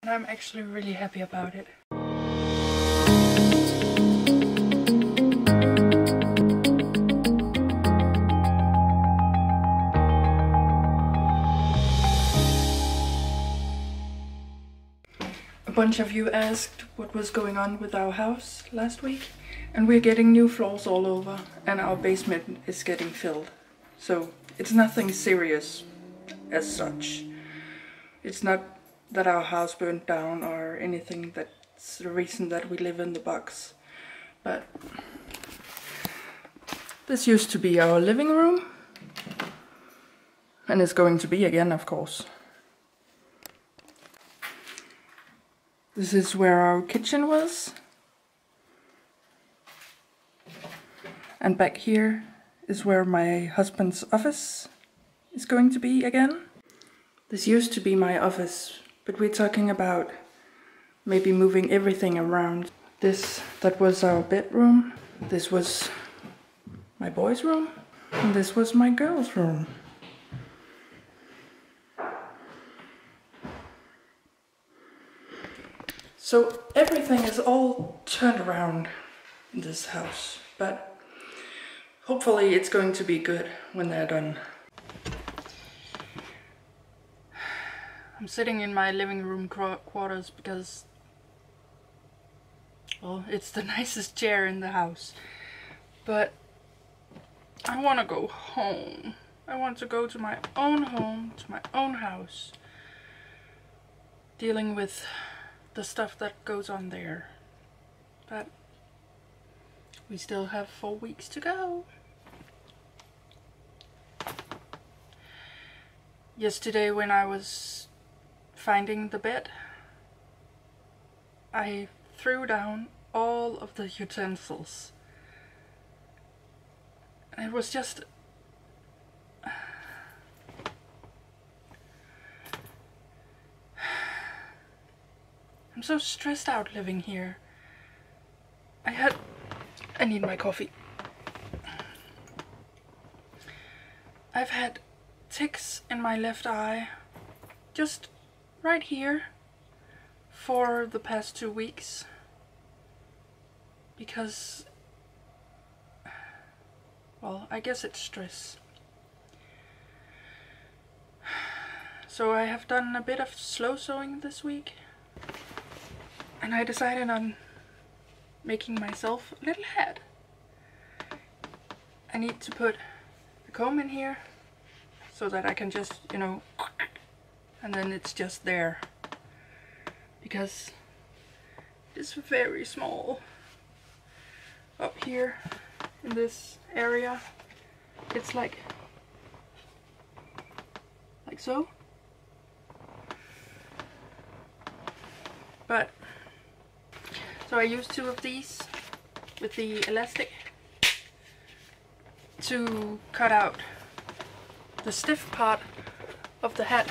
And I'm actually really happy about it. A bunch of you asked what was going on with our house last week, and we're getting new floors all over, and our basement is getting filled. So it's nothing serious as such. It's not that our house burned down or anything that's the reason that we live in the box. But this used to be our living room, and it's going to be again, of course. This is where our kitchen was. And back here is where my husband's office is going to be again. This used to be my office, but we're talking about maybe moving everything around. That was our bedroom. This was my boys' room. And this was my girls' room. So everything is all turned around in this house, but hopefully it's going to be good when they're done. I'm sitting in my living room quarters because, well, it's the nicest chair in the house, but I want to go home. I want to go to my own home, to my own house, dealing with the stuff that goes on there. But we still have 4 weeks to go. Yesterday when I was finding the bed, I threw down all of the utensils. And it was just I'm so stressed out living here. I need my coffee. I've had ticks in my left eye, just right here, for the past 2 weeks. Because, well, I guess it's stress. So I have done a bit of slow sewing this week. And I decided on making myself a little hat. I need to put the comb in here so that I can just, you know, and then it's just there. Because it's very small. Up here in this area, it's like so. But so I used 2 of these with the elastic to cut out the stiff part of the hat.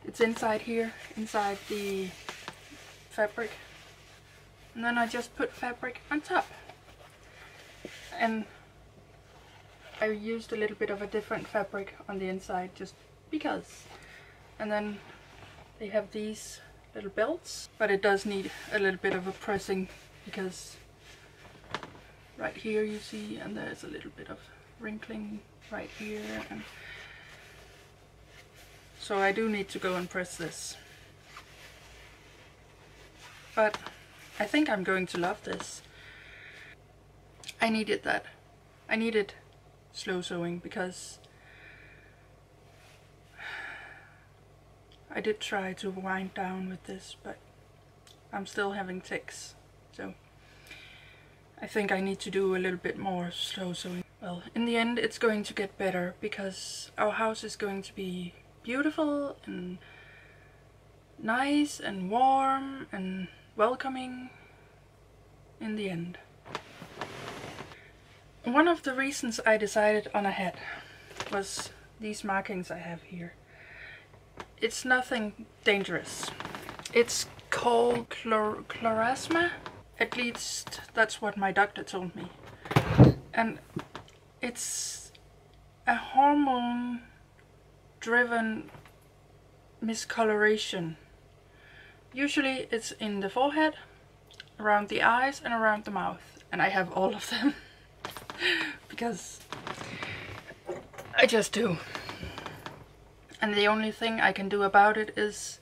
It's inside here, inside the fabric. And then I just put fabric on top. And I used a little bit of a different fabric on the inside just because. And then they have these little belts, but it does need a little bit of a pressing because right here you see, and there's a little bit of wrinkling right here, and so I do need to go and press this. But I think I'm going to love this. I needed that. I needed slow sewing because I did try to wind down with this, but I'm still having tics, so I think I need to do a little bit more slow sewing. Well, in the end it's going to get better because our house is going to be beautiful and nice and warm and welcoming in the end. One of the reasons I decided on a hat was these markings I have here. It's nothing dangerous. It's called chlorisma. At least that's what my doctor told me. And it's a hormone-driven miscoloration. Usually it's in the forehead, around the eyes and around the mouth, and I have all of them because I just do. And the only thing I can do about it is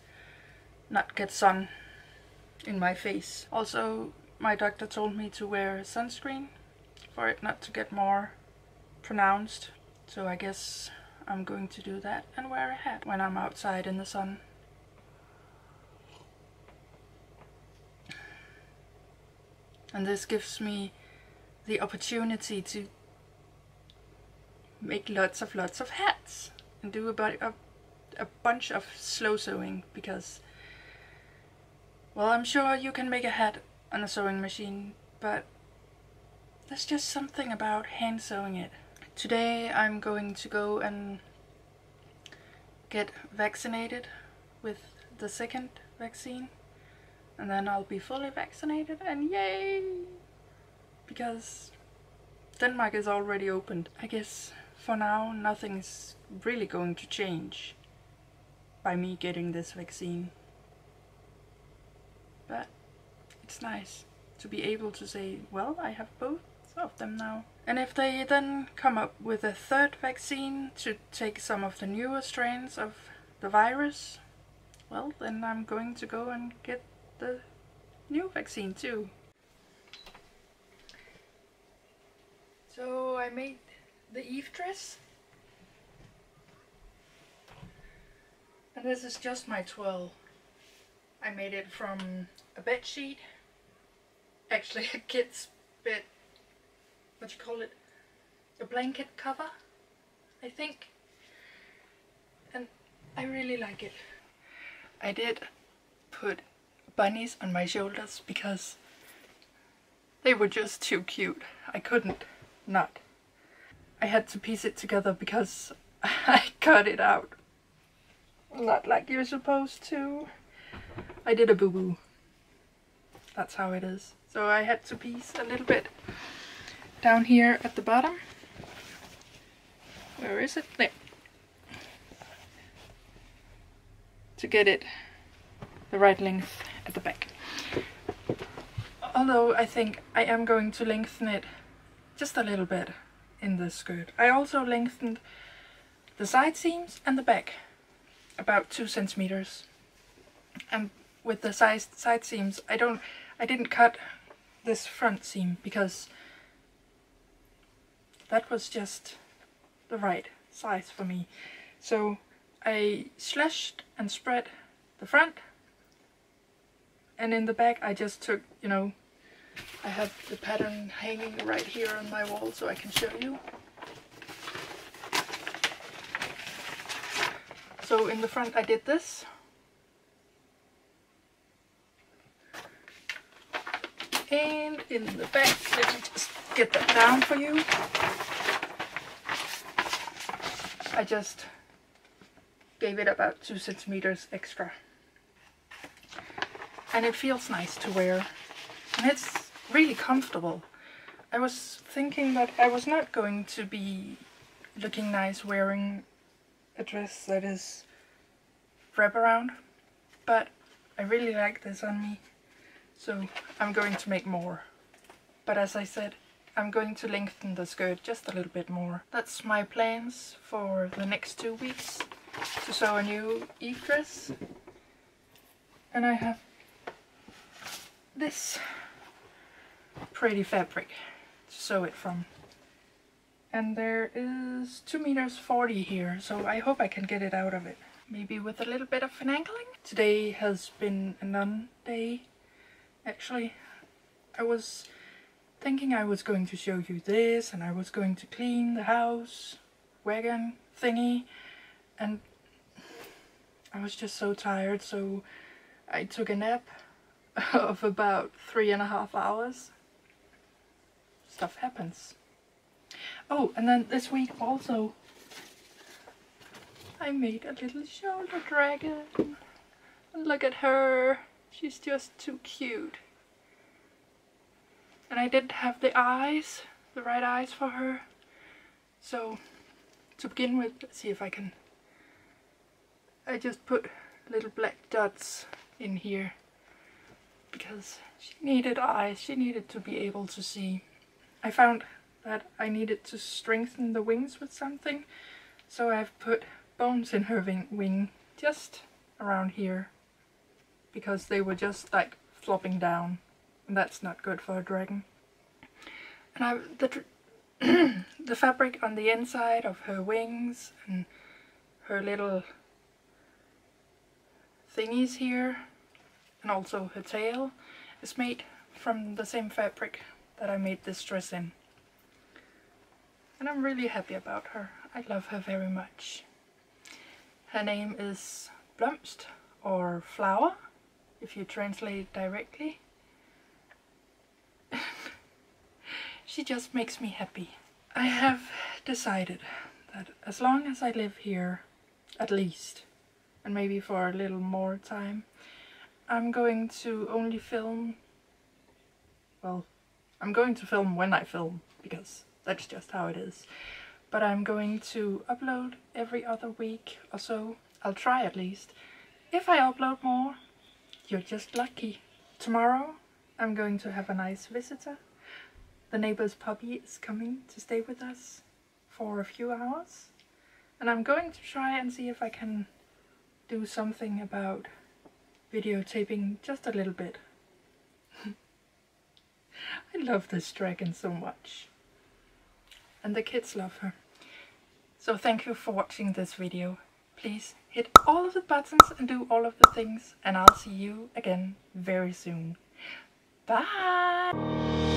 not get sun in my face. Also, my doctor told me to wear sunscreen for it not to get more pronounced. So I guess I'm going to do that and wear a hat when I'm outside in the sun. And this gives me the opportunity to make lots of hats and do a bunch of slow sewing, because, well, I'm sure you can make a hat on a sewing machine, but there's just something about hand sewing it. Today I'm going to go and get vaccinated with the second vaccine, and then I'll be fully vaccinated, and yay! Because Denmark is already opened. I guess for now nothing's really going to change by me getting this vaccine. But it's nice to be able to say, well, I have both of them now. And if they then come up with a third vaccine to take some of the newer strains of the virus, well, then I'm going to go and get the new vaccine too. So I made the Eve dress. And this is just my twill. I made it from a bed sheet. Actually a kid's bed, what you call it? A blanket cover, I think. And I really like it. I did put bunnies on my shoulders because they were just too cute. I couldn't not. I had to piece it together because I cut it out. Not like you're supposed to. I did a boo-boo. That's how it is. So I had to piece a little bit down here at the bottom. Where is it? There. To get it the right length at the back. Although I think I am going to lengthen it just a little bit in this skirt. I also lengthened the side seams and the back about 2 centimeters. And with the side seams, I didn't cut this front seam because that was just the right size for me. So I slashed and spread the front, and in the back I just took, you know, I have the pattern hanging right here on my wall so I can show you. So in the front I did this. And in the back, let me just get that down for you. I just gave it about 2 centimeters extra. And it feels nice to wear. And it's really comfortable. I was thinking that I was not going to be looking nice wearing a dress that is wraparound, but I really like this on me. So I'm going to make more. But as I said, I'm going to lengthen the skirt just a little bit more. That's my plans for the next 2 weeks, to sew a new Eve dress. And I have this pretty fabric to sew it from. And there is 2 meters 40 here, so I hope I can get it out of it. Maybe with a little bit of finagling. Today has been a non-day. Actually, I was thinking I was going to show you this, and I was going to clean the house wagon thingy, and I was just so tired, so I took a nap of about 3.5 hours. Stuff happens. Oh, and then this week also I made a little shoulder dragon. And look at her. She's just too cute. And I didn't have the eyes, the right eyes for her. So to begin with, let's see if I can. I just put little black dots in here because she needed eyes, she needed to be able to see. I found that I needed to strengthen the wings with something, so I've put bones in her wing just around here because they were just like flopping down, and that's not good for a dragon. And the fabric on the inside of her wings and her little thingies here, and also her tail, is made from the same fabric that I made this dress in. And I'm really happy about her. I love her very much. Her name is Blomst, or Flower, if you translate it directly. She just makes me happy. I have decided that as long as I live here, at least, and maybe for a little more time, I'm going to only film, well, I'm going to film when I film, because that's just how it is. But I'm going to upload every other week or so. I'll try at least. If I upload more, you're just lucky. Tomorrow I'm going to have a nice visitor. The neighbor's puppy is coming to stay with us for a few hours. And I'm going to try and see if I can do something about videotaping just a little bit. I love this dragon so much. And the kids love her. So thank you for watching this video. Please hit all of the buttons and do all of the things, and I'll see you again very soon. Bye!